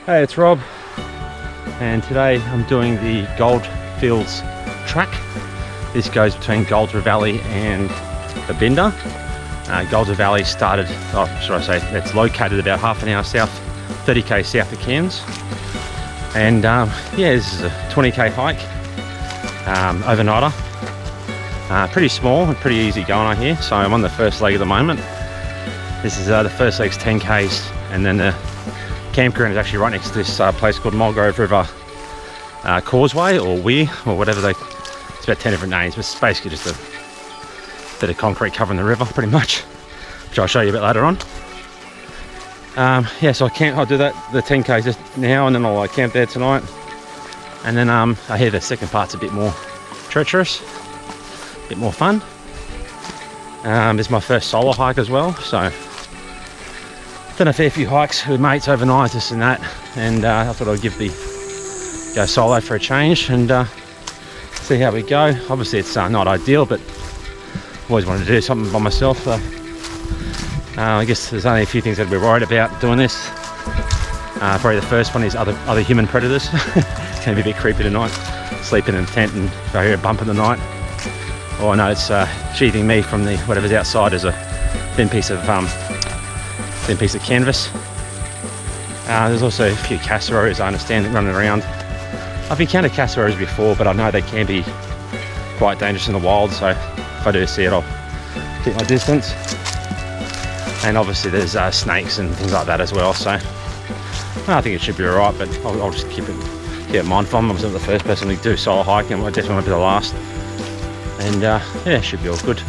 Hey, it's Rob, and today I'm doing the Goldfields track. This goes between Goldsborough Valley and Babinda. Goldsborough Valley started, it's located about half an hour south, 30k south of Cairns. And yeah, this is a 20k hike, overnighter. Pretty small and pretty easy going on here. So I'm on the first leg at the moment. This is the first leg's 10k's, and then the campground is actually right next to this place called Mulgrove River Causeway, or Weir, or whatever it's about 10 different names, but it's basically just a bit of concrete covering the river pretty much, which I'll show you a bit later on. Yeah, so I'll do that, the 10k just now, and then I'll camp there tonight. And then I hear the second part's a bit more treacherous, a bit more fun. It's my first solo hike as well, so done a fair few hikes with mates overnight, this and that, and I thought I'd go solo for a change and see how we go. Obviously it's not ideal, but always wanted to do something by myself. I guess there's only a few things I'd be worried about doing this. Probably the first one is other human predators. It's going to be a bit creepy tonight, sleeping in a tent and if I hear a bump in the night. Or I know it's sheathing me from the whatever's outside as a thin piece of canvas. There's also a few cassowaries, I understand, running around. I've encountered cassowaries before, but I know they can be quite dangerous in the wild, so if I do see it, I'll keep my distance. And obviously there's snakes and things like that as well, so I think it should be alright, but I'll just keep it mindful. I'm not the first person to do solo hiking, I definitely won't be the last. And yeah, it should be all good.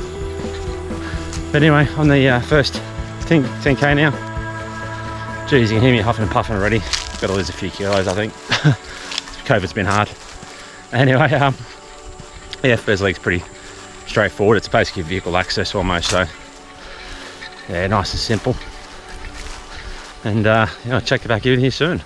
But anyway, on the first 10k now. Geez, you can hear me huffing and puffing already. Got to lose a few kilos, I think. COVID's been hard. Anyway, yeah, first leg's pretty straightforward. It's basically vehicle access almost, so yeah, nice and simple. And I'll check back in here soon.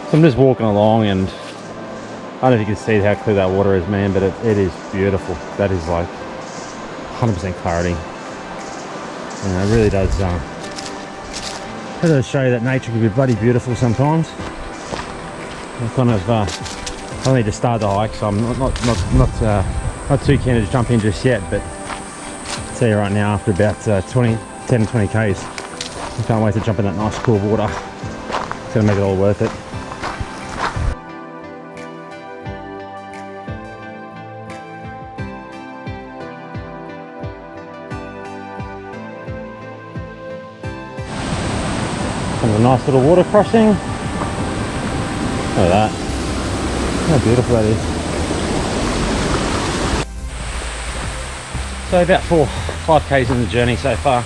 So I'm just walking along, and I don't know if you can see how clear that water is, man, but it is beautiful. That is like 100% clarity. And it really does show you that nature can be bloody beautiful sometimes. I kind of only just started the hike, so I'm not too keen to jump in just yet, but I'll tell you right now, after about 10 and 20 k's, I can't wait to jump in that nice cool water. It's going to make it all worth it. And a nice little water crossing. Look at that. How beautiful that is. So about 5k's in the journey so far.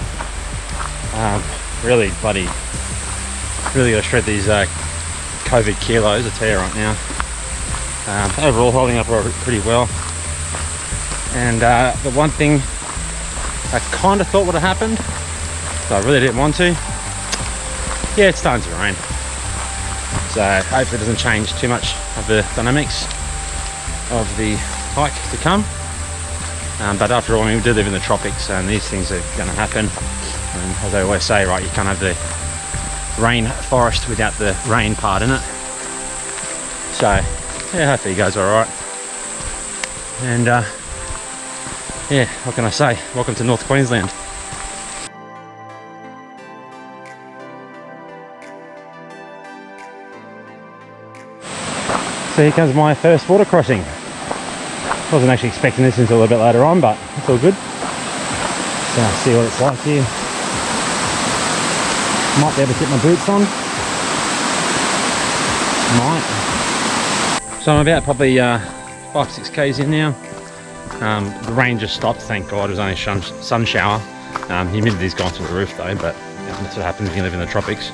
Really got to shred these COVID kilos, I tell you right now. Overall holding up pretty well. And the one thing I kind of thought would have happened, so I really didn't want to. Yeah, it's starting to rain, so hopefully it doesn't change too much of the dynamics of the hike to come. But after all, we do live in the tropics, and these things are going to happen. And as I always say, right, you can't have the rain forest without the rain part in it. So yeah, hopefully it goes all right. And yeah, what can I say? Welcome to North Queensland. So here comes my first water crossing. Wasn't actually expecting this until a little bit later on, but it's all good. So I'll see what it's like here. Might be able to get my boots on. Might. So I'm about probably 5-6k's in now. The rain just stopped, thank God. It was only a sun shower. Humidity's gone through the roof though, but that's what happens when you live in the tropics.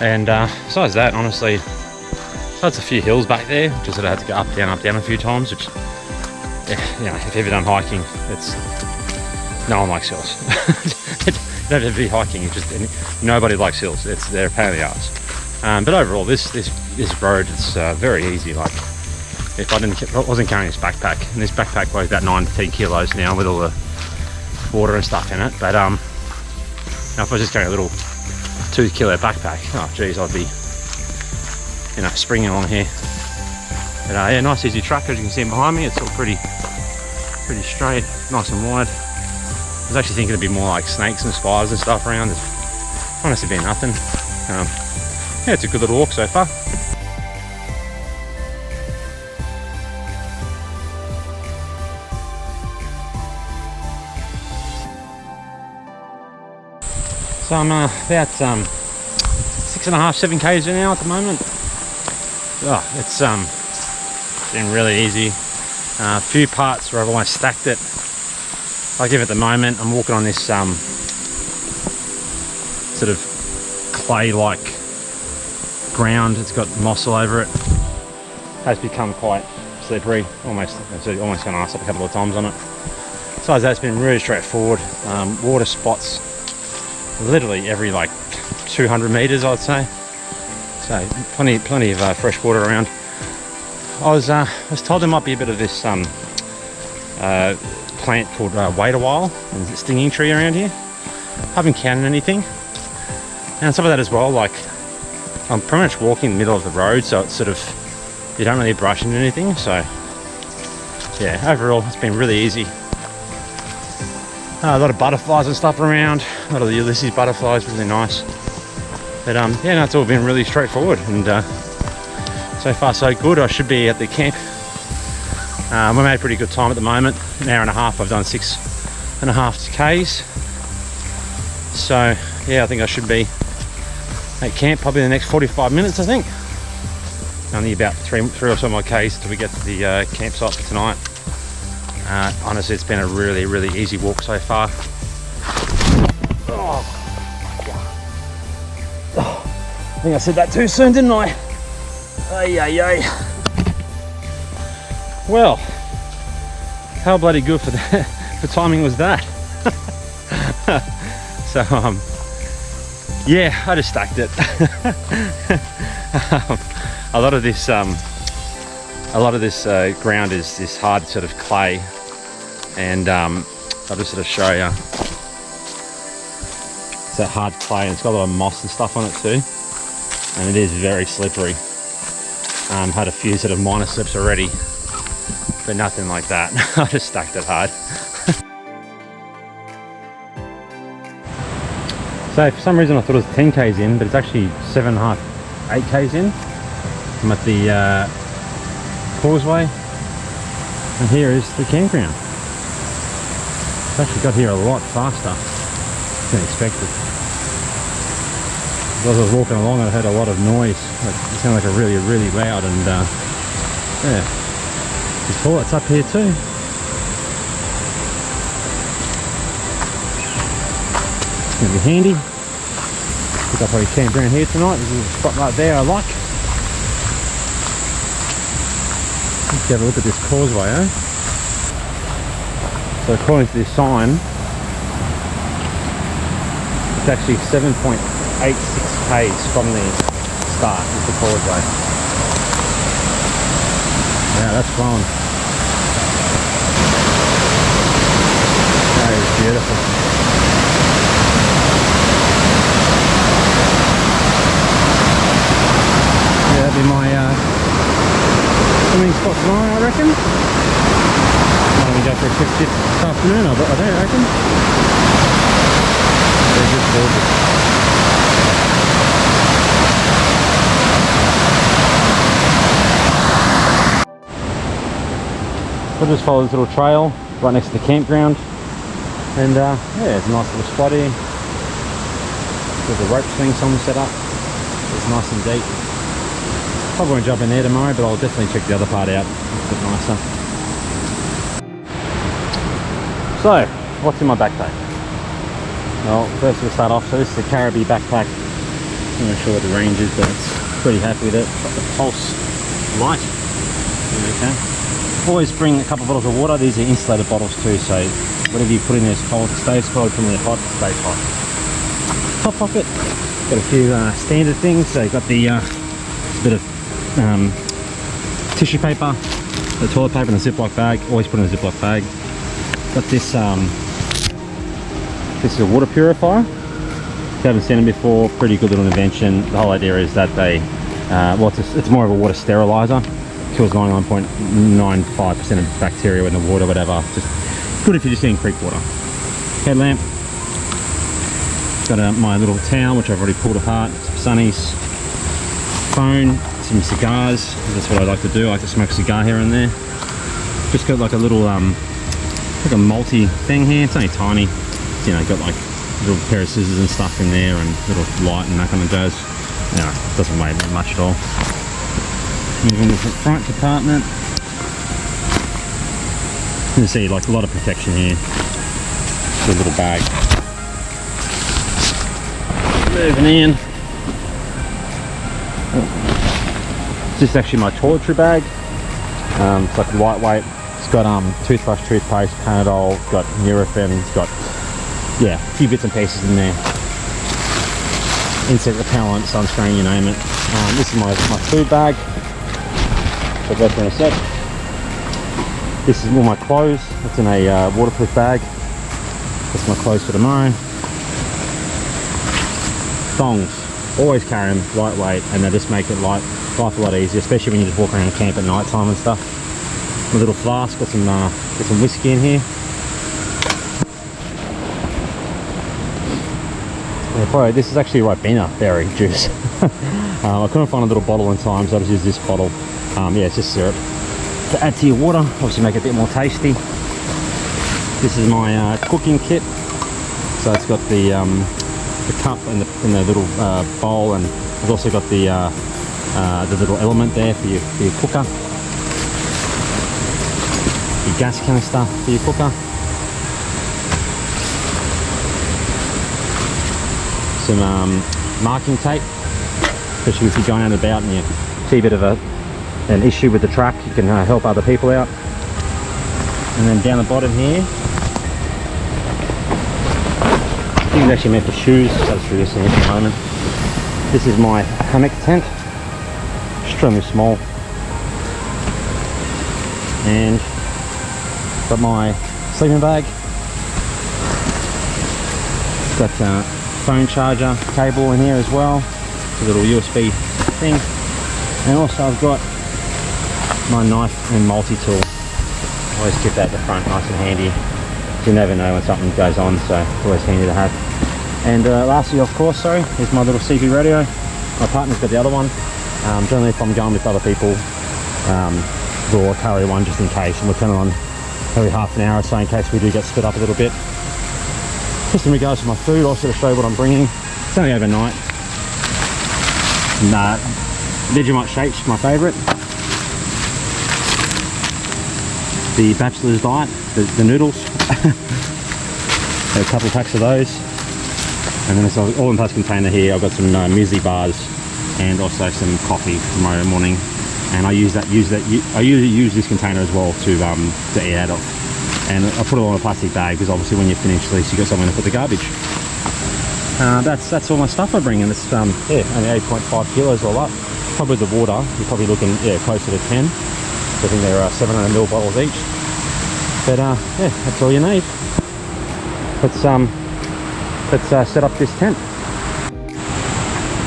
And besides that, honestly, besides a few hills back there, just sort of had to go up down a few times, which, you know, if you've ever done hiking, no one likes hills. You don't have to be hiking, nobody likes hills. They're a pain in the arse. But overall, this road is very easy. Like, if I wasn't carrying this backpack. And this backpack weighs about 9 to 10 kilos now with all the water and stuff in it. But now if I was just carrying a little 2 kilo backpack, oh geez, I'd be, you know, springing along here. But yeah, nice easy track, as you can see behind me. It's all pretty straight, nice and wide. I was actually thinking it'd be more like snakes and spiders and stuff around. There's honestly been nothing. Yeah, it's a good little walk so far. So I'm about 6.5, 7 k's in now at the moment. Oh, it's been really easy. A few parts where I've almost stacked it. Like if at the moment I'm walking on this sort of clay-like ground. It's got moss all over it. Has become quite slippery. Almost gone ice up a couple of times on it. Besides that, it's been really straightforward. Water spots literally every like 200 meters, I'd say. So plenty of fresh water around. I was told there might be a bit of this plant called wait a while, and a stinging tree around here. Haven't counted anything. And on top of that as well, like I'm pretty much walking in the middle of the road, so it's sort of, you don't really brush into anything. So yeah, overall it's been really easy. A lot of butterflies and stuff around. A lot of the Ulysses butterflies, really nice. But yeah, no, it's all been really straightforward, and so far so good. I should be at the camp. We made a pretty good time at the moment. An hour and a half. I've done 6.5 k's. So yeah, I think I should be at camp probably in the next 45 minutes. I think. Only about three or so more k's till we get to the campsite for tonight. Honestly, it's been a really easy walk so far. Oh, I think I said that too soon, didn't I? Ay. Well, how bloody good for that for timing was that? So yeah, I just stacked it. A lot of this ground is this hard sort of clay, and I'll just sort of show you. It's that hard clay, and it's got a lot of moss and stuff on it too, and it is very slippery. Had a few sort of minor slips already, but nothing like that. I just stacked it hard. So for some reason I thought it was 10 k's in, but it's actually 7.5, 8 k's in. I'm at the causeway, and here is the campground. I've actually got here a lot faster than expected. As I was walking along, I heard a lot of noise. It sounded like a really loud, and yeah, the toilet's up here too. It's gonna be handy. I think I'll probably camp around here tonight. There's a little spot right there I like. Let's have a look at this causeway, eh? So according to this sign, it's actually 7.86 k's from the start of the causeway. Yeah, that's flowing. That is beautiful. Yeah, that'd be my swimming spot tomorrow, I reckon. I'm going to go for a quick dip this afternoon, I reckon. They're just gorgeous. We'll just follow this little trail right next to the campground, and yeah, it's a nice little spot here. There's a rope swing someone set up. It's nice and deep. Probably won't jump in there tomorrow, but I'll definitely check the other part out. It's a bit nicer. So, what's in my backpack? Well, first we'll start off. So this is a Caribbean backpack. I'm not sure what the range is, but it's pretty happy with it. It's got the pulse light. Okay. Always bring a couple of bottles of water. These are insulated bottles too, so whatever you put in there is cold. It stays cold. From there hot, it stays hot. Top pocket. Got a few standard things. So you've got the bit of tissue paper, the toilet paper in a Ziploc bag. Always put in a Ziploc bag. Got this, this is a water purifier. If you haven't seen it before, pretty good little invention. The whole idea is that they, well, it's more of a water sterilizer. Kills 99.95% of bacteria in the water, whatever. Just good if you're just getting creek water. Headlamp. Got my little towel, which I've already pulled apart. Some sunnies. Phone. Some cigars. That's what I like to do. I like to smoke a cigar here and there. Just got like a little, like a multi thing here. It's only tiny. It's, you know, got like a little pair of scissors and stuff in there, and little light and that kind of jazz. No, it doesn't weigh much at all. Moving to the front compartment. You can see like a lot of protection here. Just a little bag. Moving in. This is actually my toiletry bag. It's like lightweight. It's got toothbrush, toothpaste, Panadol, it's got Nurofen, it's got, yeah, a few bits and pieces in there. Insect repellent, sunscreen, you name it. This is my food bag. I'll go through in a sec. This is all my clothes. It's in a waterproof bag. That's my clothes for tomorrow. Thongs. Always carry them lightweight, and they just make it life a lot easier, especially when you just walk around camp at night time and stuff. A little flask, got some whiskey in here. Yeah, probably, this is actually Babinda berry juice. I couldn't find a little bottle in time, so I just used this bottle. Yeah, it's just syrup to add to your water, obviously make it a bit more tasty. This is my cooking kit. So it's got the cup and the little bowl, and I've also got the little element there for your cooker. Your gas canister for your cooker. Some marking tape, especially if you're going out and about and you see a bit of an issue with the track, you can help other people out. And then down the bottom here, I think it's actually meant for shoes. I'll show you this in a moment. This is my hammock tent, extremely small, and got my sleeping bag. Got phone charger cable in here as well, a little USB thing, and also I've got my knife and multi-tool. Always keep that at the front, nice and handy. You never know when something goes on, so it's always handy to have. And lastly, of course, is my little CB radio. My partner's got the other one. Generally, if I'm going with other people, we'll carry one just in case, and we'll turn it on every half an hour or so in case we do get split up a little bit. Just in regards to my food, also to show you what I'm bringing. It's only overnight. Vegemite shakes, my favourite. The Bachelor's Diet, the noodles. A couple of packs of those. And then it's an all-in-plus container here. I've got some muesli bars and also some coffee tomorrow morning. And I usually use this container as well to eat out of. And I put it on a plastic bag because obviously when you finish, at least you got somewhere to put the garbage. That's all my stuff I bring, and it's only 8.5 kilos all up. Probably the water, you're probably looking closer to 10. I think they're 700ml bottles each. But yeah, that's all you need. Let's set up this tent.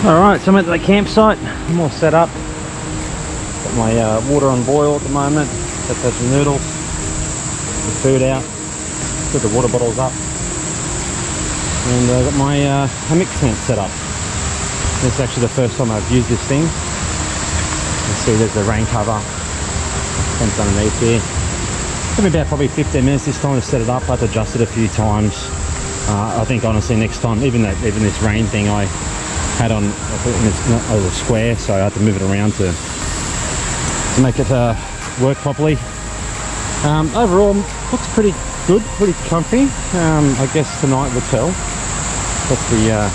All right, so I'm at the campsite. I'm all set up. Got my water on boil at the moment. Got some noodles. The food out, put the water bottles up, and I've got my hammock tent set up. This is actually the first time I've used this thing. You can see there's the rain cover, tent's underneath here. Took me about probably 15 minutes this time to set it up. I had to adjust it a few times. I think honestly next time, even this rain thing I had on, I put it in a little square, so I had to move it around to make it work properly. Overall, looks pretty good, pretty comfy. I guess tonight will tell. That's the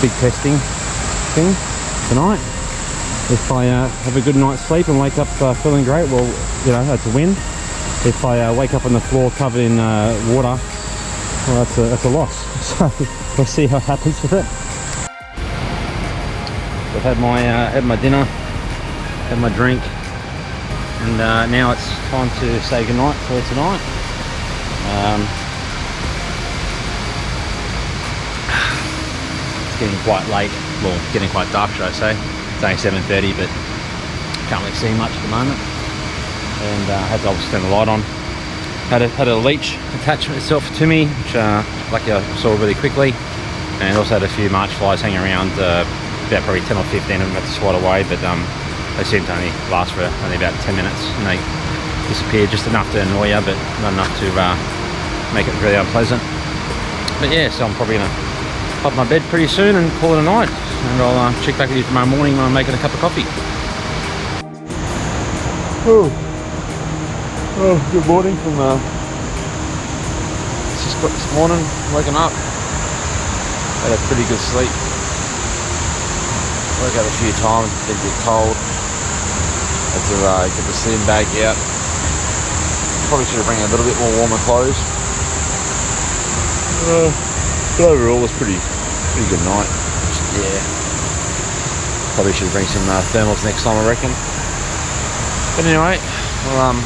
big testing thing tonight. If I have a good night's sleep and wake up feeling great, well, you know, that's a win. If I wake up on the floor covered in water, well, that's a loss. So we'll see how it happens with it. I've had my dinner. had my drink, and now it's time to say goodnight for tonight. It's getting quite late, well, getting quite dark, should I say. It's only 7:30, but can't really see much at the moment. And had to obviously turn the light on. Had a leech attach itself to me, which luckily I saw really quickly, and also had a few march flies hanging around. About probably 10 or 15 of them had to swat away, but they seemed to only last for only about 10 minutes, and they disappeared just enough to annoy you, but not enough to make it really unpleasant. But yeah, so I'm probably gonna pop my bed pretty soon and call it a night, and I'll check back with you tomorrow morning when I'm making a cup of coffee. Oh, good morning from this morning, waking up. Had a pretty good sleep. Woke up a few times, been a bit cold. Had to get the sling bag out. Probably should have brought a little bit more warmer clothes. But overall, it was pretty good night. Yeah. Probably should bring some thermals next time, I reckon. But anyway, well,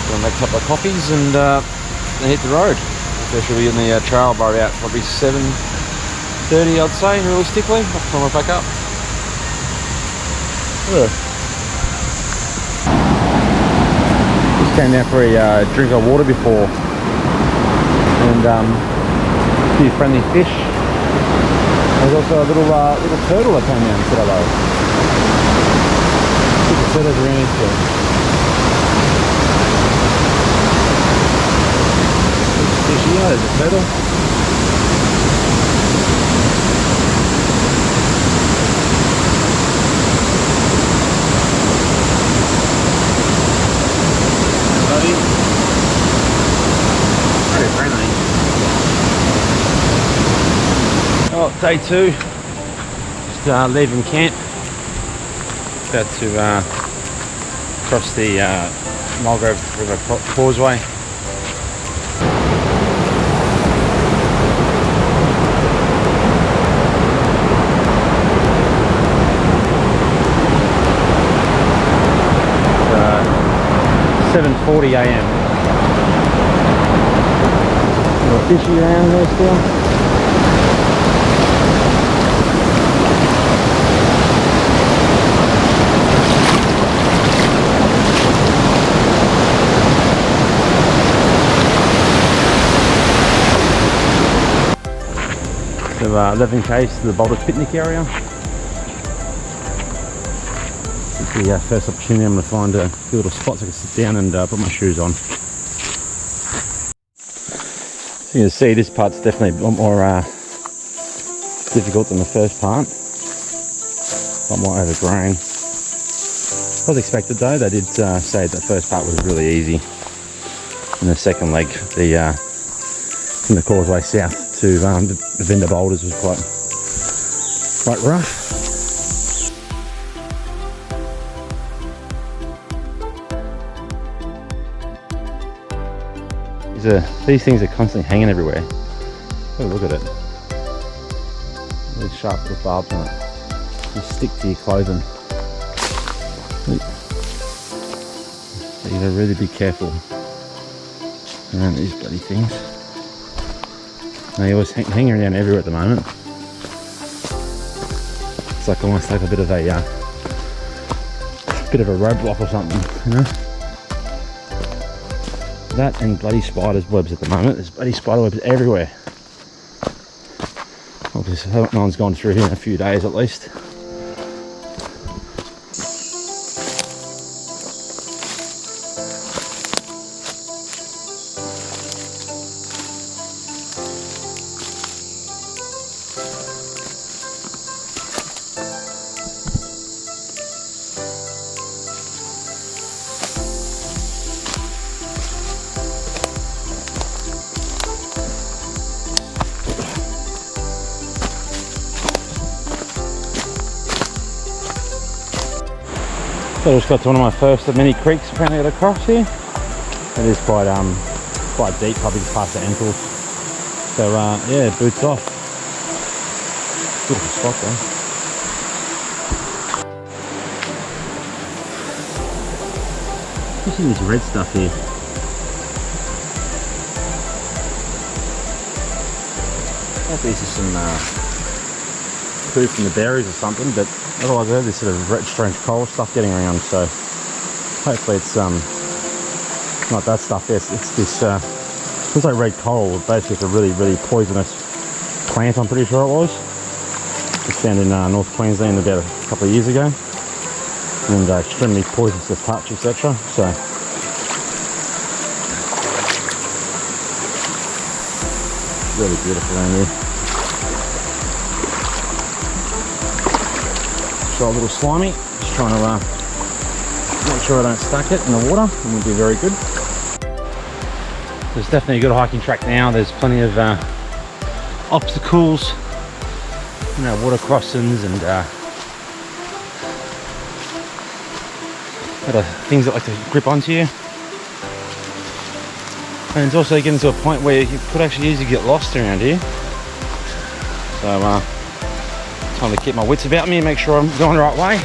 gonna make a couple of coffees and then hit the road. So she'll be in the trail by about probably 7:30, I'd say, realistically. I'll come back up. Yeah. Just came down for a drink of water before, and a few friendly fish. There's also a little turtle that came down and said hello. The turtles around here. Fishy, there's a turtle. Buddy. Very friendly. Oh, day 2. Just leaving camp. About to cross the Mulgrave River causeway. It's 7:40 AM. Little fishy around there still. So 11 k's to the Boulders picnic area. It's the first opportunity I'm going to find a few little spots I can sit down and put my shoes on. So you can see this part's definitely a lot more difficult than the first part. A lot more overgrown. As expected though, they did say the first part was really easy. And the second leg, from the causeway south to the Babinda Boulders, was quite rough. These things are constantly hanging everywhere. Oh, look at it. Really sharp little barbs on it. You stick to your clothing. So you gotta really be careful around these bloody things. They always hang around everywhere at the moment. It's like almost like a bit of a roadblock or something, you know. That and bloody spiders' webs at the moment. There's bloody spider webs everywhere. Obviously, no one's gone through here in a few days at least. So I just got to one of my first of many creeks apparently to cross here. It is quite deep, probably past the ankles. So yeah, boots off. Beautiful spot though. Especially this red stuff here. I think this is some food from the berries or something, but otherwise I have this sort of red, strange coral stuff getting around, so hopefully it's not that stuff. Yes, it's this looks like red coral, basically a really, really poisonous plant, I'm pretty sure it was. It's found in North Queensland about a couple of years ago, and extremely poisonous to touch, etc. So really beautiful around here. So a little slimy, just trying to make sure I don't stack it in the water, and we'll do very good. There's definitely a good hiking track now. There's plenty of obstacles, you know, water crossings and other things that like to grip onto you. And it's also getting to a point where you could actually easily get lost around here. So time to keep my wits about me and make sure I'm going the right way.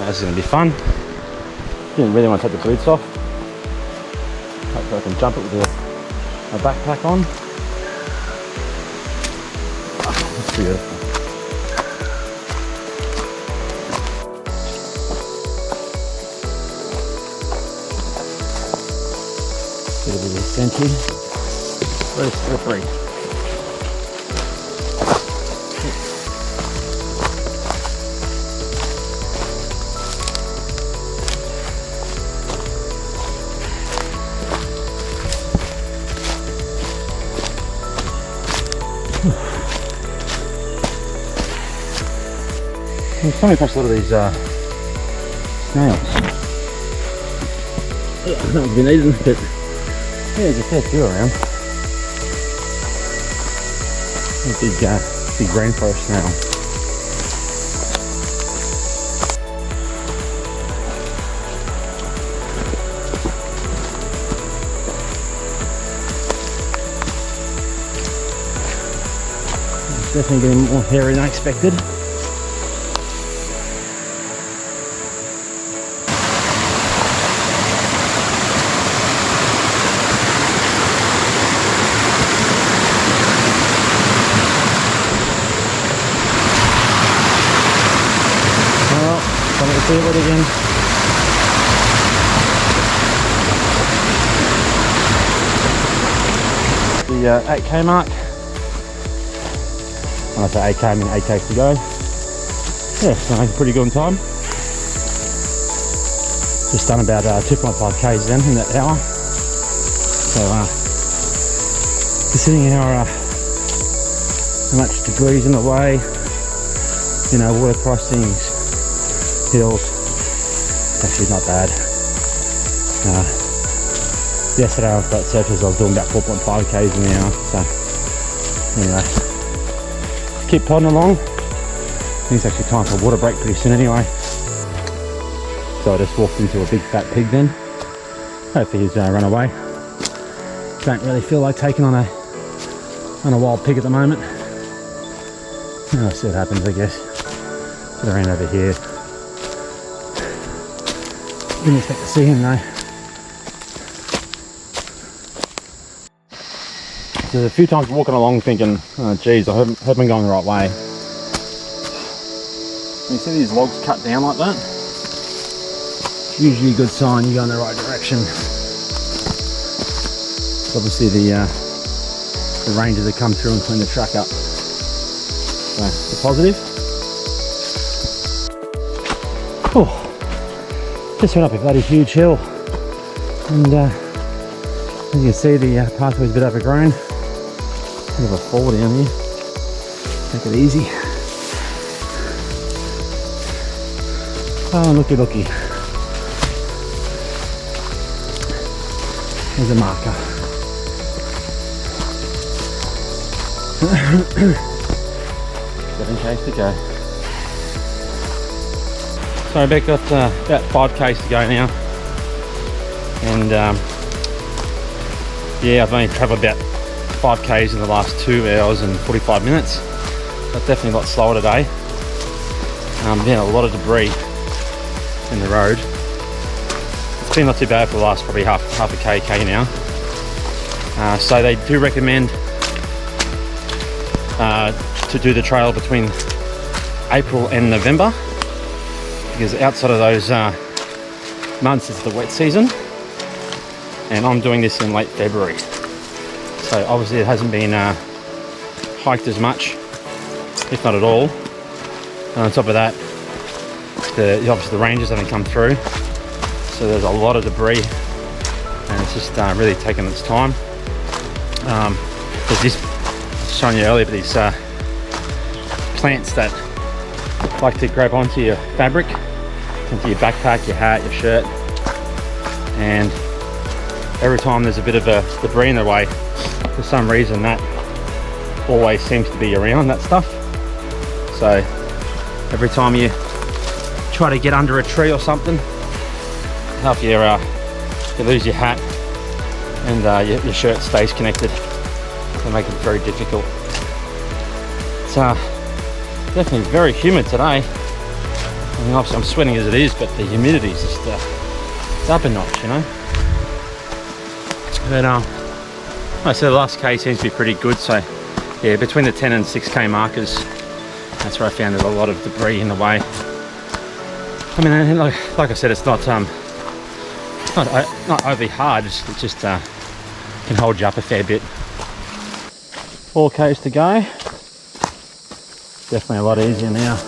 This is going to be fun. Didn't really want to take the boots off. Hopefully I can jump it with a backpack on. That's beautiful. Get a bit of descent here. Very slippery. I'm coming across a lot of these snails. I've not been eaten, but yeah, there's a fair few around. A big rainforest snail. It's definitely getting more hairy than I expected. See it again. The 8k mark. When I say 8k, I mean 8k to go. Yeah, so I'm pretty good on time. Just done about 2.5k's then in that hour. So considering how much debris in the way, you know, water crossings, hills, it's actually not bad. Yesterday I was at Searchers, I was doing about 4.5k's in the hour, so anyway, keep plodding along. I think it's actually time for a water break pretty soon anyway. So I just walked into a big fat pig then. Hopefully he's run away. Don't really feel like taking on a wild pig at the moment. I'll see what happens, I guess. Get around over here. Didn't expect to see him though. There's a few times walking along thinking, oh geez, I hope I'm going the right way. You see these logs cut down like that? It's usually a good sign you're going the right direction. Obviously the rangers have come through and cleaned the track up. So it's a positive. Oh. Just went up a bloody huge hill, and as you can see the pathway's a bit overgrown. Bit of a fall down here. Take it easy. Oh, looky looky. There's a marker. 7k's to go. So I've got about 5k's to go now, and yeah, I've only travelled about 5Ks in the last 2 hours and 45 minutes. But definitely a lot slower today. Yeah, a lot of debris in the road. It's been not too bad for the last probably half a k now. So they do recommend to do the trail between April and November, because outside of those months it's the wet season, and I'm doing this in late February, so obviously it hasn't been hiked as much, if not at all. And on top of that, obviously the ranges haven't come through, so there's a lot of debris, and it's just really taking its time. There's this, showing you earlier, but these plants that like to grab onto your fabric, into your backpack, your hat, your shirt, and every time there's a bit of a debris in the way, for some reason that always seems to be around, that stuff. So every time you try to get under a tree or something, if you lose your hat and your shirt stays connected, it'll make it very difficult. It's definitely very humid today. I mean, obviously I'm sweating as it is, but the humidity is just it's up a notch, you know. But like I said, the last K seems to be pretty good. So yeah, between the 10 and 6K markers, that's where I found there's a lot of debris in the way. I mean, like I said, it's not overly hard. It just can hold you up a fair bit. 4Ks to go. Definitely a lot easier now.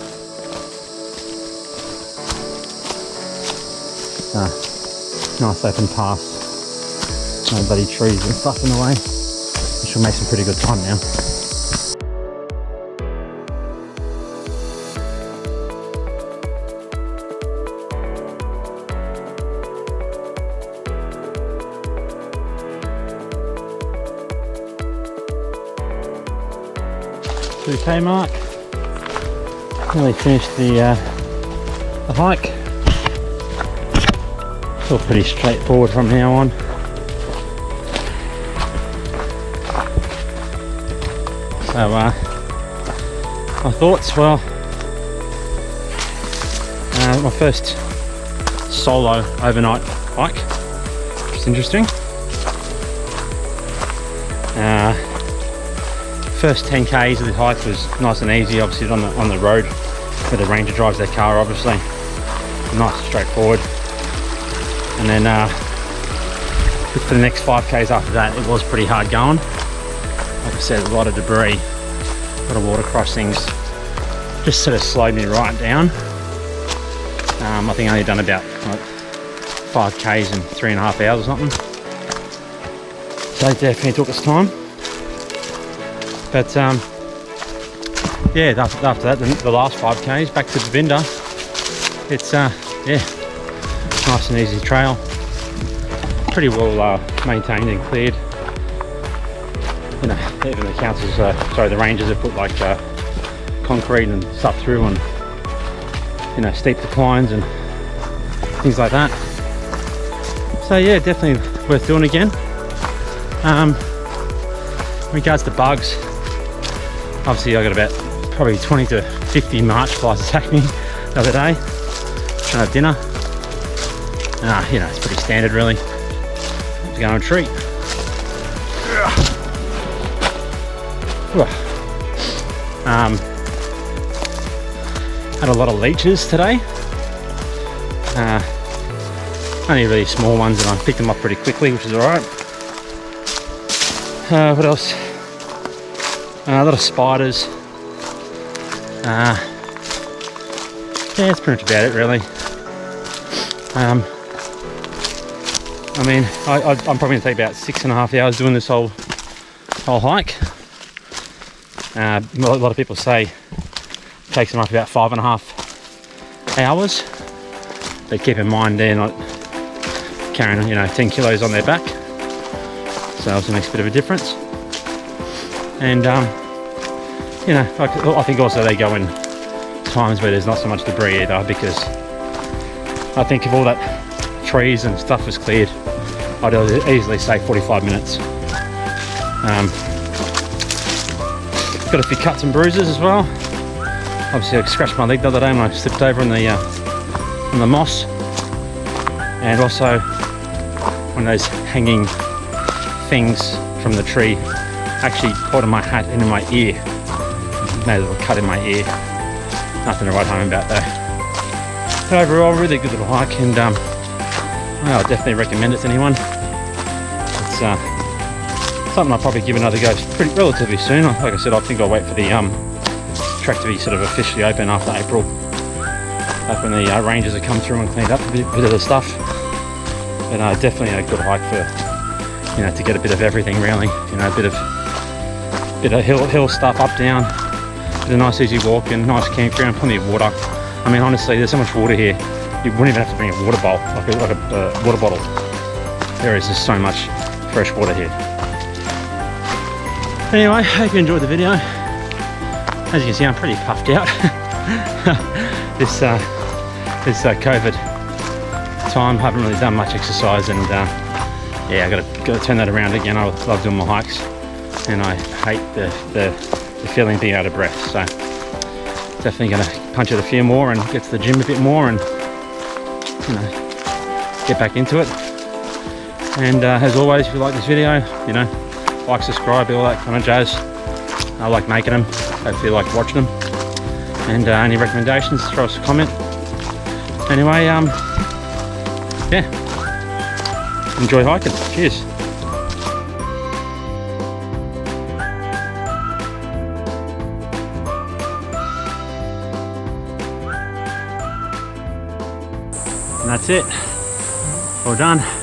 Nice open path. No bloody trees and stuff in the way. Which will make some pretty good time now. .2K mark. Nearly finished the hike. It's all pretty straightforward from now on. So my thoughts, well, my first solo overnight hike, which is interesting. First 10Ks of the hike was nice and easy, obviously on the road where the ranger drives their car, obviously. Nice and straightforward. And then for the next 5Ks after that, it was pretty hard going. Like I said, a lot of debris, a lot of water crossings, just sort of slowed me right down. I think I only done about 5S in 3.5 hours or something. So it definitely took its time. But yeah, after that, the last 5S back to Babinda, it's yeah, nice and easy trail, pretty well maintained and cleared. You know, even the councils, the rangers have put like concrete and stuff through, and you know, steep declines and things like that. So yeah, definitely worth doing again. In regards to bugs, obviously I got about probably 20 to 50 March flies attacked me the other day trying to have dinner. You know, it's pretty standard really. To go on a treat. Had a lot of leeches today. Only really small ones, and I picked them up pretty quickly, which is alright. What else? A lot of spiders. Yeah, that's pretty much about it really. I mean, I'm probably going to take about 6.5 hours doing this whole hike. A lot of people say it takes them up about 5.5 hours. But keep in mind they're not carrying, you know, 10 kilos on their back. So it makes a bit of a difference. And, you know, I think also they go in times where there's not so much debris either, because I think if all that trees and stuff was cleared, I'd easily say 45 minutes. Got a few cuts and bruises as well. Obviously I scratched my leg the other day when I slipped over on the moss. And also one of those hanging things from the tree actually caught in my hat and in my ear. Made a little cut in my ear. Nothing to write home about though. But overall, really good little hike, and well, I definitely recommend it to anyone. It's something I'll probably give another go relatively soon. Like I said, I think I'll wait for the track to be sort of officially open after April. Like when the rangers have come through and cleaned up a bit of the stuff. But definitely a good hike for, you know, to get a bit of everything really. You know, a bit of hill stuff, up, down. Bit of nice easy walk and nice campground, plenty of water. I mean, honestly, there's so much water here. You wouldn't even have to bring a water bowl, like a water bottle. There is just so much fresh water here. Anyway, hope you enjoyed the video. As you can see, I'm pretty puffed out. this COVID time, haven't really done much exercise, and yeah, I got to turn that around again. I love doing my hikes, and I hate the feeling of being out of breath. So definitely going to punch it a few more and get to the gym a bit more, and you know, get back into it. And as always, if you like this video, you know, like, subscribe, all that kind of jazz. I like making them. Hopefully you like watching them. And any recommendations, throw us a comment. Anyway, yeah, enjoy hiking. Cheers. And that's it. All done.